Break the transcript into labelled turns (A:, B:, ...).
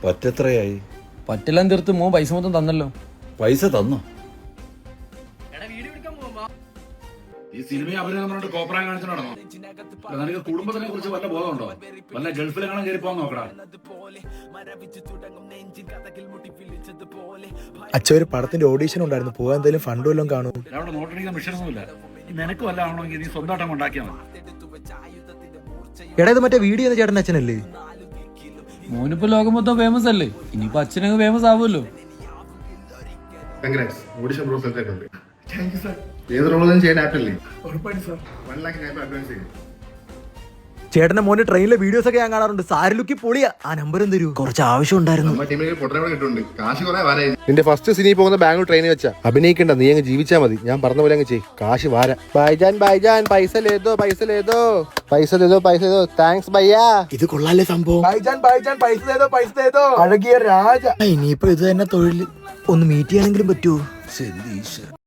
A: പറ്റെത്രയായി?
B: പറ്റെല്ലാം തീർത്ത് മോൻ പൈസ മൊത്തം തന്നല്ലോ.
A: പൈസ തന്നോ?
C: ഈ സിനിമയെ അഭിനയം പറഞ്ഞിട്ട് കോപ്രായം കാണിച്ചു നടന്നോ? നിനക്ക് കുടുംബത്തിനെ കുറിച്ച് വല്ല ബോധമുണ്ടോ? വല്ല ഗൾഫിലെങ്ങനെ കയറി പോകാൻ നോക്കടാ.
D: അച്ഛൻ ഒരു പടത്തിന്റെ ഓഡീഷൻ ഉണ്ടായിരുന്നു, പോകാൻ എന്തെങ്കിലും ഫണ്ട് വല്ലതും കാണും?
C: അവിടെ നോട്ടടിക്കുന്ന മിഷനൊന്നുമില്ല. നിനക്ക് വല്ല ആവണമെങ്കിൽ നീ സ്വന്തമായിട്ട് ഉണ്ടാക്കിയാൽ മതി.
D: എടാ ഇത് മറ്റേ വീഡിയോ ചേട്ടൻ അച്ഛനല്ലേ?
B: മോനിപ്പോ ലോകം മൊത്തം ഫേമസ് അല്ലേ, ഇനിയിപ്പോ അച്ഛനങ്ങ് ഫേമസ് ആവുമല്ലോ.
D: ചേട്ടന്റെ മോന്റെ ട്രെയിനിലെ വീഡിയോസ് ഒക്കെ ഞാൻ കാണാറുണ്ട്. സാരിലുക്കി പൊളിയാ. ആ നമ്പറും തരൂ, കുറച്ച് ആവശ്യം ഉണ്ടായിരുന്നു.
E: നിന്റെ ഫസ്റ്റ് സിനിമ പോകുന്ന ബാംഗ്ലൂർ ട്രെയിനിൽ വെച്ചാ. അഭിനയിക്കണ്ട, നീ അങ്ങ് ജീവിച്ചാ മതി. ഞാൻ പറഞ്ഞ പോലെ അങ്ങ് ചെയ്, കാശ് വാര. ബൈജാൻ പൈസ ലേതോ താങ്ക്സ് ഭയ്യാ.
D: ഇത് കൊള്ളാല്ലേ സംഭവം. പൈസ തേതോ അഴകിയ രാജ. ഇനിയിപ്പോ ഇത് തന്നെ തൊഴിൽ. ഒന്ന് മീറ്റ് ചെയ്യാനെങ്കിലും പറ്റുമോ?